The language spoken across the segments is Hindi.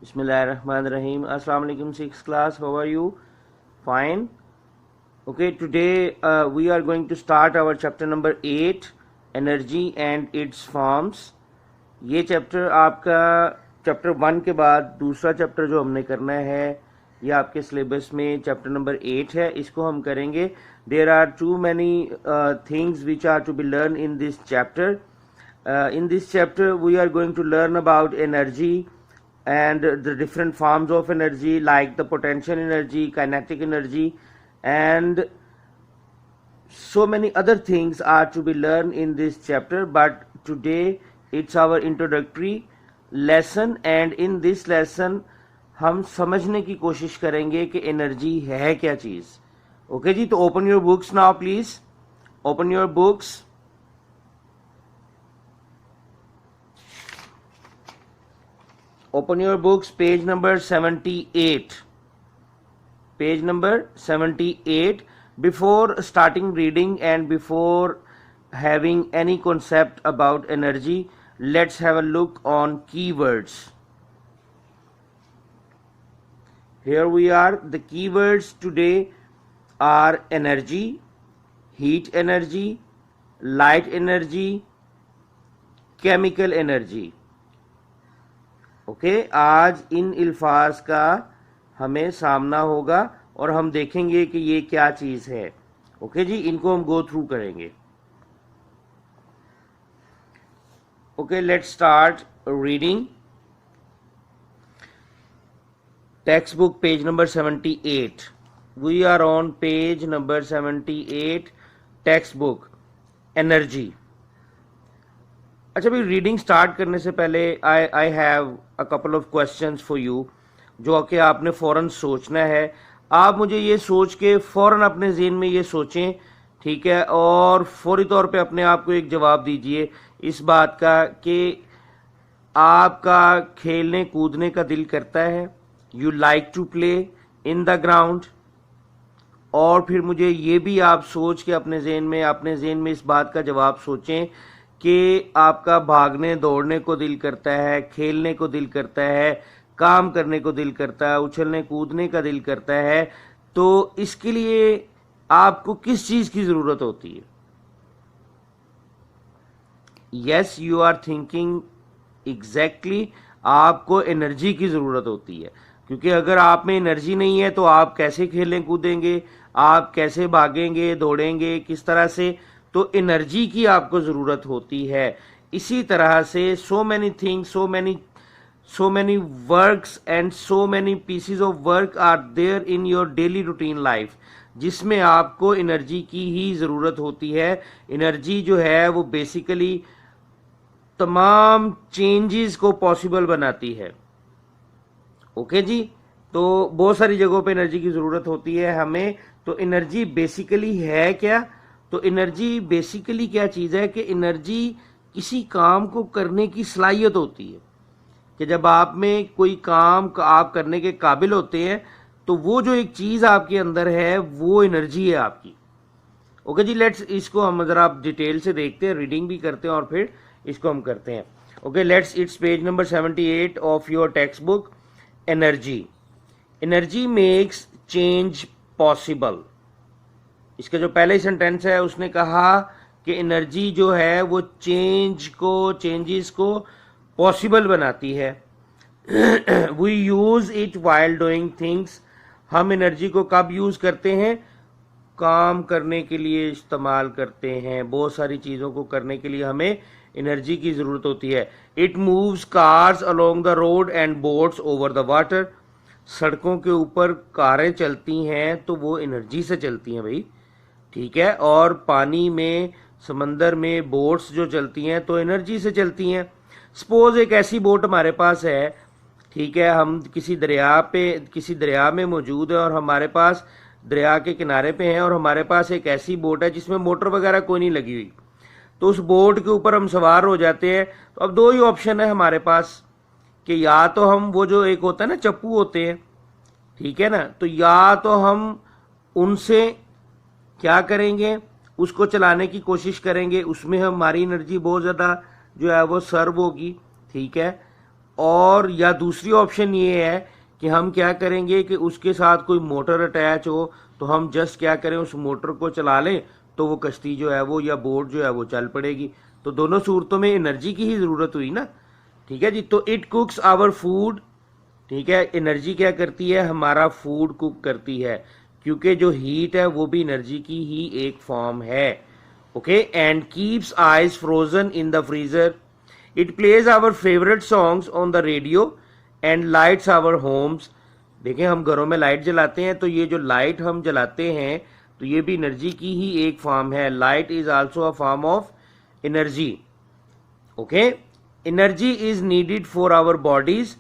Bismillahirrahmanirrahim. Assalamu alaikum, sixth class. How are you? Fine. Okay, today we are going to start our chapter number 8, Energy and its Forms. ये चैप्टर आपका चैप्टर 1 के बाद दूसरा चैप्टर जो हमने करना है ये आपके सिलेबस में चैप्टर नंबर 8 है. इसको हम करेंगे. There are too many things which are to be learn in this chapter. In this chapter we are going to learn about energy and the different forms of energy like the potential energy, kinetic energy, and so many other things are to be learned in this chapter. But today it's our introductory lesson, and in this lesson हम समझने की कोशिश करेंगे कि एनर्जी है क्या चीज. ओके जी, तो open your books now please. Open your books. Open your books, page number 78. Page number 78. Before starting reading and before having any concept about energy, let's have a look on keywords. Here we are. The keywords today are energy, heat energy, light energy, chemical energy. Okay आज इन अल्फाज का हमें सामना होगा और हम देखेंगे कि ये क्या चीज है. ओके जी, इनको हम गो थ्रू करेंगे. Okay, let's start reading. Text book page number 78. We are on page number 78. Text book energy. अच्छा भाई, रीडिंग स्टार्ट करने से पहले I have a couple of questions for you जो कि आपने फौरन सोचना है. आप मुझे ये सोच के फौरन अपने ज़हन में ये सोचें, ठीक है, और फौरी तौर पे अपने आप को एक जवाब दीजिए इस बात का कि आपका खेलने कूदने का दिल करता है. You like to play in the ground. और फिर मुझे ये भी आप सोच के अपने ज़हन में इस बात का जवाब सोचें कि आपका भागने दौड़ने को दिल करता है, खेलने को दिल करता है, काम करने को दिल करता है, उछलने कूदने का दिल करता है. तो इसके लिए आपको किस चीज की जरूरत होती है? Yes, you are thinking exactly. आपको एनर्जी की जरूरत होती है, क्योंकि अगर आप में एनर्जी नहीं है तो आप कैसे खेलें कूदेंगे, आप कैसे भागेंगे दौड़ेंगे, किस तरह से? तो एनर्जी की आपको जरूरत होती है. इसी तरह से so many things, so many works and so many pieces of work are there in your daily routine life, जिसमें आपको एनर्जी की ही जरूरत होती है. एनर्जी जो है वो बेसिकली तमाम चेंजेस को पॉसिबल बनाती है. ओके जी, तो बहुत सारी जगहों पे एनर्जी की जरूरत होती है हमें. तो एनर्जी बेसिकली है क्या? तो एनर्जी बेसिकली क्या चीज है कि एनर्जी किसी काम को करने की सलाहियत होती है कि जब आप में कोई काम आप करने के काबिल होते हैं तो वो जो एक चीज आपके अंदर है वो एनर्जी है आपकी. ओके जी, लेट्स इसको हम जरा आप डिटेल से देखते हैं, रीडिंग भी करते हैं और फिर इसको हम करते हैं. Okay, let's it's page number 78 of your text book. Energy. Energy makes change possible. इसका जो पहले सेंटेंस है उसने कहा कि एनर्जी जो है वो चेंजेस को पॉसिबल बनाती है. We use it while doing things. हम एनर्जी को कब यूज करते हैं? काम करने के लिए इस्तेमाल करते हैं. बहुत सारी चीजों को करने के लिए हमें एनर्जी की जरूरत होती है. It moves cars along the road and boats over the water. सड़कों के ऊपर कारें चलती हैं तो वो एनर्जी से चलती हैं भाई, ठीक है. और पानी में, समंदर में बोट्स जो चलती हैं तो एनर्जी से चलती हैं. सपोज एक ऐसी बोट हमारे पास है, ठीक है, हम किसी दरिया में मौजूद है और हमारे पास दरिया के किनारे पे हैं और हमारे पास एक ऐसी बोट है जिसमें मोटर वगैरह कोई नहीं लगी हुई. तो उस बोट के ऊपर हम सवार हो जाते हैं. तो अब दो ही ऑप्शन है हमारे पास कि या तो हम वो जो एक होता है ना, चप्पू होते हैं, ठीक है ना, तो या तो हम उनसे क्या करेंगे, उसको चलाने की कोशिश करेंगे, उसमें हमारी एनर्जी बहुत ज़्यादा जो है वो सर्व होगी, ठीक है. और या दूसरी ऑप्शन ये है कि हम क्या करेंगे कि उसके साथ कोई मोटर अटैच हो, तो हम जस्ट क्या करें, उस मोटर को चला लें तो वो कश्ती जो है वो या बोट जो है वो चल पड़ेगी। तो दोनों सूरतों में एनर्जी की ही ज़रूरत हुई ना। ठीक है जी। तो इट कुक्स आवर फूड, ठीक है, एनर्जी क्या करती है, हमारा फूड कुक करती है, क्योंकि जो हीट है वो भी एनर्जी की ही एक फॉर्म है। Okay. And keeps ice frozen in the freezer. It plays our favourite songs on the radio and lights our homes. देखें, हम घरों में लाइट जलाते हैं, तो ये जो लाइट हम जलाते हैं तो ये भी एनर्जी की ही एक फॉर्म है। Light is also a form of energy. Okay. Energy is needed for our bodies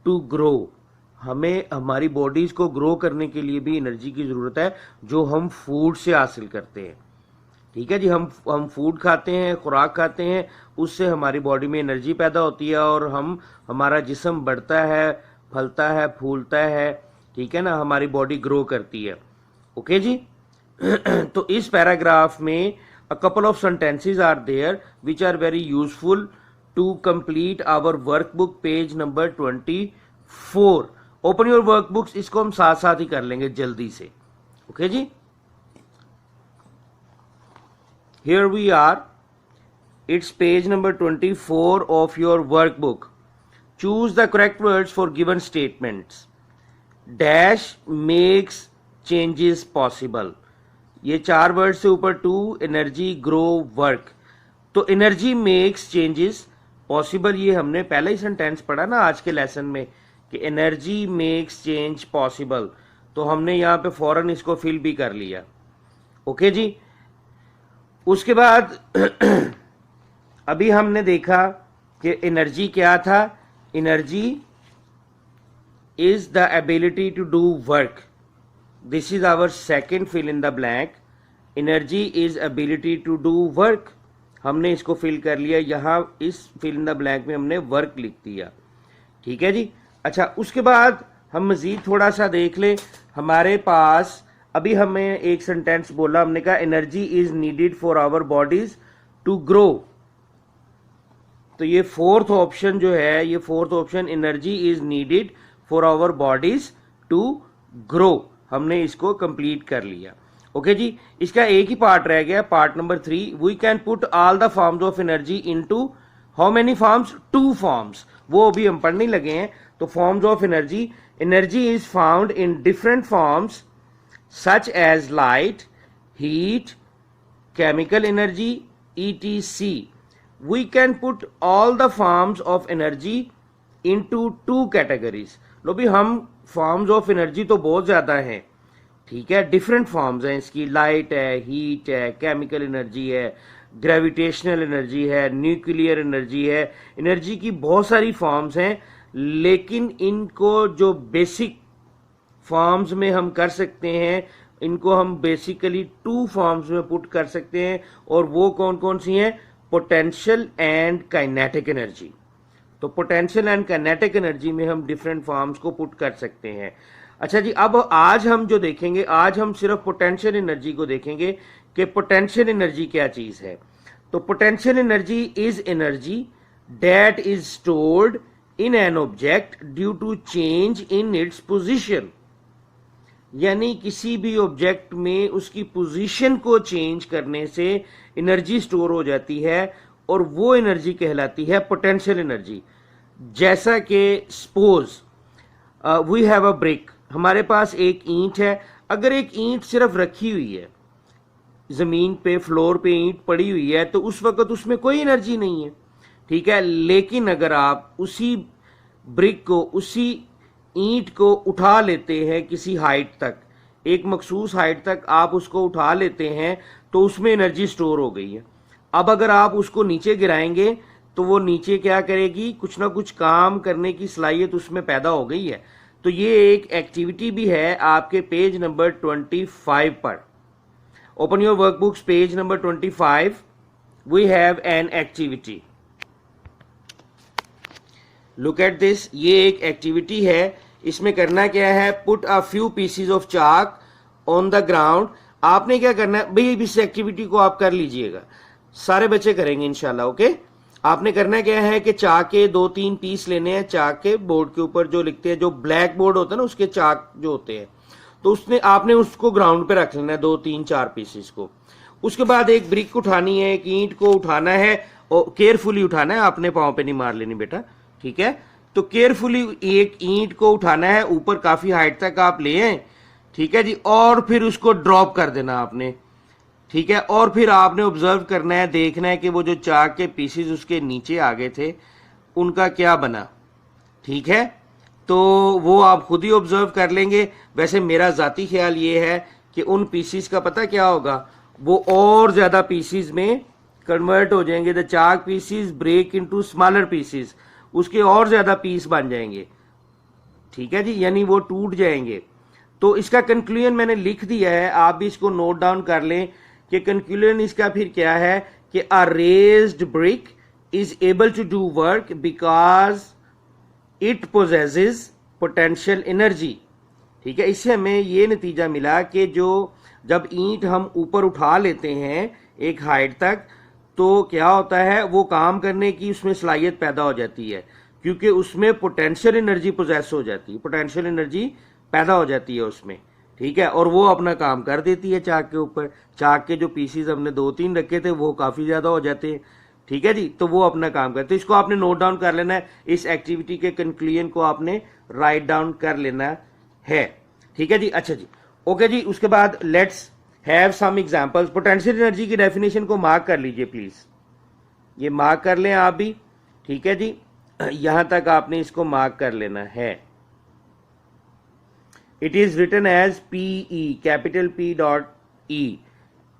to grow. हमें हमारी बॉडीज को ग्रो करने के लिए भी एनर्जी की जरूरत है, जो हम फूड से हासिल करते हैं। ठीक है जी। हम फूड खाते हैं, खुराक खाते हैं, उससे हमारी बॉडी में एनर्जी पैदा होती है और हमारा जिस्म बढ़ता है, फलता है, फूलता है। ठीक है ना, हमारी बॉडी ग्रो करती है। ओके जी। तो इस पैराग्राफ में a couple of sentences are there which are very useful to complete our workbook, page number 24। Open your workbooks. इसको हम साथ साथ ही कर लेंगे जल्दी से। ओके जी। Here we are. It's page number 24 of your workbook. Choose the correct words for given statements. Dash makes changes possible. ये 4 वर्ड से ऊपर टू, एनर्जी, ग्रो, वर्क। तो एनर्जी मेक्स चेंजेस पॉसिबल, ये हमने पहले ही सेंटेंस पढ़ा ना आज के लेसन में कि एनर्जी मेक्स चेंज पॉसिबल। तो हमने यहाँ पे फौरन इसको फिल भी कर लिया। ओके जी। उसके बाद अभी हमने देखा कि एनर्जी क्या था। Energy is the ability to do work. This is our second fill in the blank. Energy is ability to do work. हमने इसको फिल कर लिया, यहां इस फिल इन द ब्लैंक में हमने वर्क लिख दिया। ठीक है जी। अच्छा, उसके बाद हम मजीद थोड़ा सा देख लें। हमारे पास अभी हमें एक सेंटेंस बोला, हमने कहा energy is needed for our bodies to grow. तो ये फोर्थ ऑप्शन जो है, ये fourth option, energy is needed for our bodies to grow, हमने इसको कंप्लीट कर लिया। ओके जी। इसका एक ही पार्ट रह गया, part number 3। We can put all the forms of energy into how many forms? 2 forms. वो अभी हम पढ़ने लगे हैं। तो forms of energy, energy is found in different forms such as light, heat, chemical energy, etc. We can put all the forms of energy into 2 categories. लो भी, हम forms of energy तो बहुत ज़्यादा हैं। ठीक है, डिफरेंट फॉर्म्स हैं इसकी। लाइट है, हीट है, केमिकल एनर्जी है, ग्रेविटेशनल एनर्जी है, न्यूक्लियर एनर्जी है। एनर्जी की बहुत सारी फॉर्म्स हैं, लेकिन इनको जो बेसिक फॉर्म्स में हम कर सकते हैं, इनको हम बेसिकली 2 फॉर्म्स में पुट कर सकते हैं। और वो कौन कौन सी हैं? Potential and kinetic energy. तो पोटेंशियल एंड काइनेटिक एनर्जी में हम डिफरेंट फॉर्म्स को पुट कर सकते हैं। अच्छा जी, अब आज हम जो देखेंगे, आज हम सिर्फ पोटेंशियल एनर्जी को देखेंगे कि पोटेंशियल एनर्जी क्या चीज है। तो potential energy is energy that is stored in an object due to change in its position. यानी किसी भी ऑब्जेक्ट में उसकी पोजीशन को चेंज करने से एनर्जी स्टोर हो जाती है, और वो एनर्जी कहलाती है पोटेंशियल एनर्जी। जैसा कि suppose we have a brick, हमारे पास एक ईंट है। अगर एक ईंट सिर्फ रखी हुई है जमीन पे, फ्लोर पे ईंट पड़ी हुई है, तो उस वक्त उसमें कोई एनर्जी नहीं है। ठीक है। लेकिन अगर आप उसी ब्रिक को, उसी ईंट को उठा लेते हैं किसी हाइट तक, एक मखसूस हाइट तक आप उसको उठा लेते हैं, तो उसमें एनर्जी स्टोर हो गई है। अब अगर आप उसको नीचे गिराएंगे तो वो नीचे क्या करेगी? कुछ ना कुछ काम करने की सलाहियत उसमें पैदा हो गई है। तो ये एक एक्टिविटी भी है आपके पेज नंबर 25 पर। Open your workbooks, page number 25। We have an activity. Look at this. ये एक एक्टिविटी है। इसमें करना क्या है? Put a few pieces of chalk on the ground. आपने क्या करना है भाई, इस एक्टिविटी को आप कर लीजिएगा, सारे बच्चे करेंगे इंशाल्लाह। ओके। आपने करना क्या है कि चाक के 2-3 पीस लेने हैं, चाक के बोर्ड के ऊपर जो लिखते हैं, जो ब्लैक बोर्ड होता है ना उसके चाक जो होते हैं, तो उसने आपने उसको ग्राउंड पे रख लेना है 2-3-4 पीसेस को। उसके बाद एक ब्रिक उठानी है, एक ईंट को उठाना है और केयरफुली उठाना है, आपने पाँव पे नहीं मार लेनी बेटा, ठीक है। तो केयरफुली एक ईंट को उठाना है, ऊपर काफी हाइट तक आप ले आए, ठीक है जी, और फिर उसको ड्रॉप कर देना आपने, ठीक है। और फिर आपने ऑब्जर्व करना है, देखना है कि वो जो चाक के पीसेस उसके नीचे आ गए थे उनका क्या बना, ठीक है। तो वो आप खुद ही ऑब्जर्व कर लेंगे। वैसे मेरा जाती ख्याल ये है कि उन पीसीस का पता क्या होगा, वो और ज्यादा पीसीस में कन्वर्ट हो जाएंगे। The chalk pieces break into smaller pieces, उसके और ज्यादा पीस बन जाएंगे, ठीक है जी, यानी वो टूट जाएंगे। तो इसका कंक्लूजन मैंने लिख दिया है, आप भी इसको नोट डाउन कर लें कि कंक्लूजन इसका फिर क्या है कि a raised brick is able to do work because it possesses potential energy, ठीक है। इससे हमें ये नतीजा मिला कि जो जब ईंट हम ऊपर उठा लेते हैं एक हाइट तक, तो क्या होता है, वो काम करने की उसमें सलाहियत पैदा हो जाती है, क्योंकि उसमें पोटेंशियल एनर्जी पोजेस हो जाती है, पोटेंशियल एनर्जी पैदा हो जाती है उसमें, ठीक है। और वो अपना काम कर देती है चाक के ऊपर। चाक के जो पीसीज हमने 2-3 रखे थे वो काफी ज्यादा हो जाते हैं, ठीक है जी, तो वो अपना काम करते हैं। इसको आपने नोट डाउन कर लेना है, इस एक्टिविटी के कंक्लूजन को आपने राइट डाउन कर लेना है, ठीक है जी। अच्छा जी, ओके जी। उसके बाद let's have some examples. Potential energy की डेफिनेशन को मार्क कर लीजिए प्लीज, ये मार्क कर लें आप भी, ठीक है जी, यहां तक आपने इसको मार्क कर लेना है। It is written as PE, capital P dot E,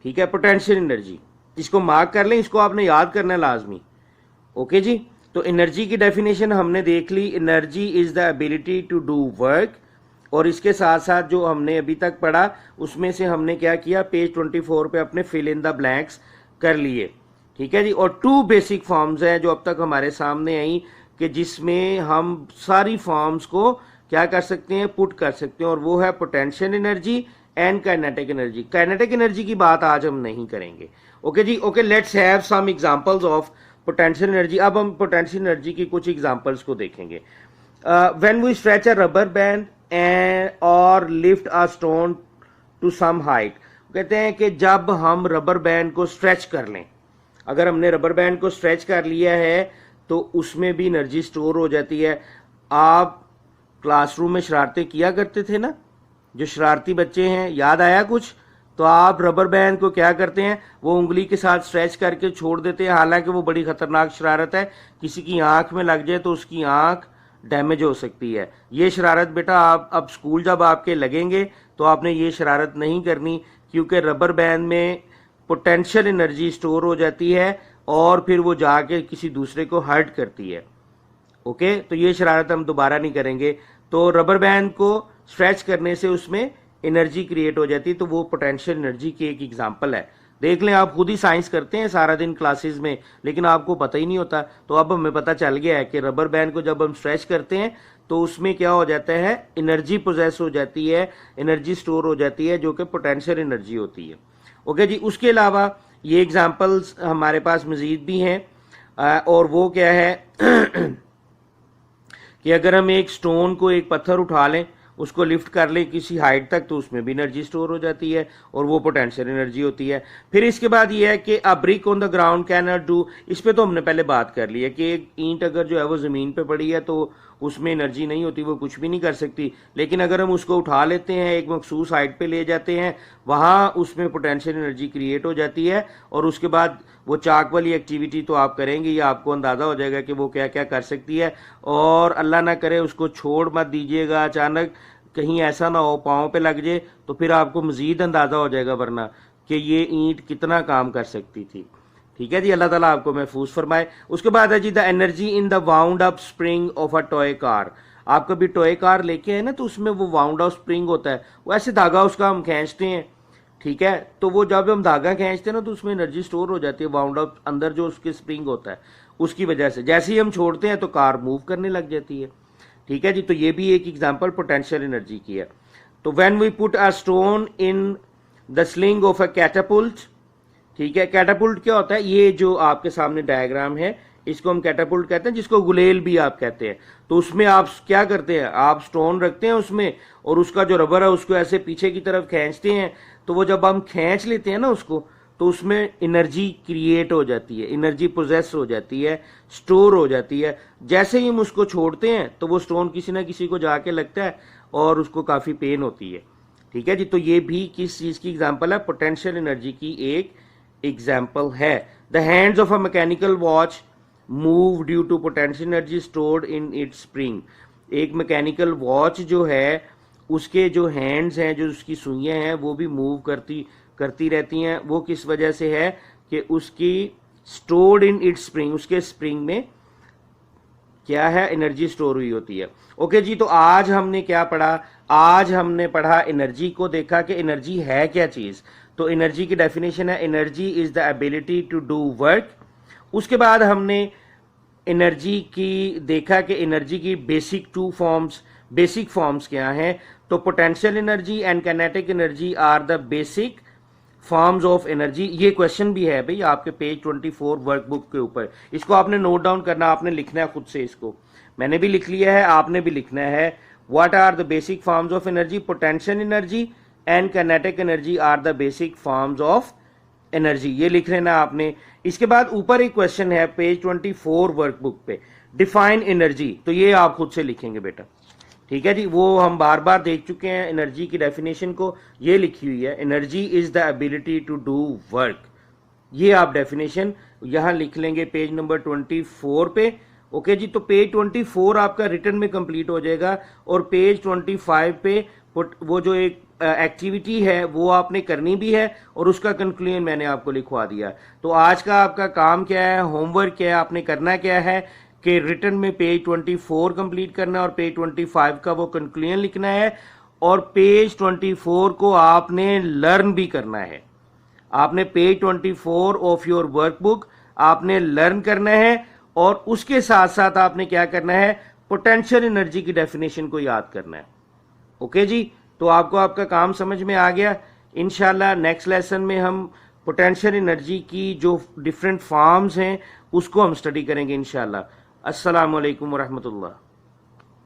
ठीक है, पोटेंशियल एनर्जी। इसको मार्क कर लें, इसको आपने याद करना है लाजमी, ओके जी। तो एनर्जी की डेफिनेशन हमने देख ली, energy is the ability to do work. और इसके साथ साथ जो हमने अभी तक पढ़ा उसमें से हमने क्या किया, पेज 24 पे अपने फिल इन द ब्लैंक्स कर लिए, ठीक है जी। और 2 बेसिक फॉर्म्स हैं जो अब तक हमारे सामने आई, कि जिसमें हम सारी फॉर्म्स को क्या कर सकते हैं, पुट कर सकते हैं, और वो है potential energy and kinetic energy. Kinetic energy की बात आज हम नहीं करेंगे, ओके जी। Okay, let's have some examples of potential energy. अब हम पोटेंशियल एनर्जी की कुछ एग्जांपल्स को देखेंगे। When we stretch a rubber band और lift a stone to some height, कहते हैं कि जब हम रबर बैंड को स्ट्रेच कर लें, अगर हमने रबर बैंड को स्ट्रेच कर लिया है तो उसमें भी एनर्जी स्टोर हो जाती है। आप क्लासरूम में शरारतें किया करते थे ना, जो शरारती बच्चे हैं, याद आया कुछ? तो आप रबर बैंड को क्या करते हैं, वो उंगली के साथ स्ट्रेच करके छोड़ देते हैं, हालांकि वो बड़ी खतरनाक शरारत है, किसी की आंख में लग जाए तो उसकी आंख डैमेज हो सकती है। ये शरारत बेटा आप अब स्कूल जब आपके लगेंगे तो आपने ये शरारत नहीं करनी, क्योंकि रबर बैंड में पोटेंशियल एनर्जी स्टोर हो जाती है और फिर वो जाके किसी दूसरे को हर्ट करती है, ओके। तो ये शरारत हम दोबारा नहीं करेंगे। तो रबर बैंड को स्ट्रेच करने से उसमें एनर्जी क्रिएट हो जाती है, तो वो पोटेंशियल एनर्जी की एक एग्जांपल है। देख लें, आप खुद ही साइंस करते हैं सारा दिन क्लासेस में, लेकिन आपको पता ही नहीं होता। तो अब हमें पता चल गया है कि रबर बैंड को जब हम स्ट्रेच करते हैं तो उसमें क्या हो जाता है, एनर्जी पोजेस हो जाती है, एनर्जी स्टोर हो जाती है, जो कि पोटेंशियल एनर्जी होती है, ओके जी। उसके अलावा ये एग्जाम्पल्स हमारे पास मजीद भी हैं, और वो क्या है कि अगर हम एक स्टोन को, एक पत्थर उठा लें, उसको लिफ्ट कर लें किसी हाइट तक, तो उसमें भी एनर्जी स्टोर हो जाती है और वो पोटेंशियल एनर्जी होती है। फिर इसके बाद ये है कि अ brick on the ground can not do, इस पे तो हमने पहले बात कर ली है कि एक ईंट अगर जो है वो जमीन पे पड़ी है तो उसमें एनर्जी नहीं होती, वो कुछ भी नहीं कर सकती। लेकिन अगर हम उसको उठा लेते हैं, एक मखसूस हाइट पे ले जाते हैं, वहां उसमें पोटेंशियल एनर्जी क्रिएट हो जाती है। और उसके बाद वो चाक वाली एक्टिविटी तो आप करेंगे, ये आपको अंदाजा हो जाएगा कि वो क्या क्या कर सकती है। और अल्लाह ना करे उसको छोड़ मत दीजिएगा, अचानक कहीं ऐसा ना हो पाँव पे लग जाए, तो फिर आपको मजीद अंदाजा हो जाएगा वरना कि ये ईंट कितना काम कर सकती थी, ठीक है जी। अल्लाह ताला आपको महफूज फरमाए। उसके बाद है जी the energy in the wound up spring of a toy car. आप कभी टॉय कार लेके आए ना, तो उसमें वो वाउंड अप स्प्रिंग होता है, वो ऐसे धागा उसका हम खींचते हैं, ठीक है। तो वो जब हम धागा खींचते हैं ना, तो उसमें एनर्जी स्टोर हो जाती है, वाउंड अप अंदर जो उसके स्प्रिंग होता है उसकी वजह से। जैसे ही हम छोड़ते हैं तो कार मूव करने लग जाती है, ठीक है जी। तो ये भी एक एग्जांपल पोटेंशियल एनर्जी की है। तो when we put a stone in the sling of a catapult, ठीक है। कैटापुल्ट क्या होता है, ये जो आपके सामने डायग्राम है, इसको हम कैटापुल्ट कहते हैं, जिसको गुलेल भी आप कहते हैं। तो उसमें आप क्या करते हैं, आप स्टोन रखते हैं उसमें और उसका जो रबर है उसको ऐसे पीछे की तरफ खींचते हैं। तो वो जब हम खींच लेते हैं ना उसको, तो उसमें एनर्जी क्रिएट हो जाती है, एनर्जी पोजेस हो जाती है, स्टोर हो जाती है। जैसे ही हम उसको छोड़ते हैं तो वो स्टोन किसी ना किसी को जाके लगता है और उसको काफी पेन होती है। ठीक है जी, तो ये भी किस चीज की एग्जांपल है, पोटेंशियल एनर्जी की एक एग्जांपल है। The hands of a mechanical watch move due to potential energy stored in its spring. एक मैकेनिकल वॉच जो है उसके जो हैंड्स हैं, जो उसकी सुइयां हैं, वो भी मूव करती रहती हैं। वो किस वजह से है कि उसकी स्टोर्ड इन इट्स स्प्रिंग, उसके स्प्रिंग में क्या है, एनर्जी स्टोर हुई होती है। ओके जी, तो आज हमने क्या पढ़ा, आज हमने पढ़ा एनर्जी को, देखा कि एनर्जी है क्या चीज। तो एनर्जी की डेफिनेशन है, energy is the ability to do work. उसके बाद हमने एनर्जी की देखा कि एनर्जी की बेसिक फॉर्म्स क्या हैं। तो potential energy and kinetic energy are the basic forms of energy. ये क्वेश्चन भी है भाई आपके पेज 24 वर्कबुक के ऊपर, इसको आपने नोट डाउन करना, आपने लिखना है खुद से। इसको मैंने भी लिख लिया है, आपने भी लिखना है। What are the basic forms of energy, potential energy and kinetic energy are the basic forms of energy, ये लिख लेना आपने। इसके बाद ऊपर एक क्वेश्चन है पेज 24 वर्कबुक पे, डिफाइन एनर्जी, तो ये आप खुद से लिखेंगे बेटा। ठीक है जी, वो हम बार बार देख चुके हैं एनर्जी की डेफिनेशन को, ये लिखी हुई है, energy is the ability to do work. ये आप डेफिनेशन यहां लिख लेंगे पेज नंबर 24 पे। ओके जी, तो पेज 24 आपका रिटर्न में कंप्लीट हो जाएगा और पेज 25 पे वो जो एक एक्टिविटी है वो आपने करनी भी है और उसका कंक्लूजन मैंने आपको लिखवा दिया। तो आज का आपका काम क्या है, होमवर्क क्या है, आपने करना क्या है कि रिटर्न में पेज 24 कंप्लीट करना है और पेज 25 का वो कंक्लूजन लिखना है और पेज 24 को आपने लर्न भी करना है। आपने पेज 24 ऑफ योर वर्कबुक आपने लर्न करना है और उसके साथ साथ आपने क्या करना है, पोटेंशियल एनर्जी की डेफिनेशन को याद करना है। ओके जी, तो आपको आपका काम समझ में आ गया। इंशाल्लाह नेक्स्ट लेसन में हम पोटेंशियल एनर्जी की जो डिफरेंट फॉर्म्स हैं उसको हम स्टडी करेंगे इंशाल्लाह। अस्सलाम वालेकुम व रहमतुल्लाह।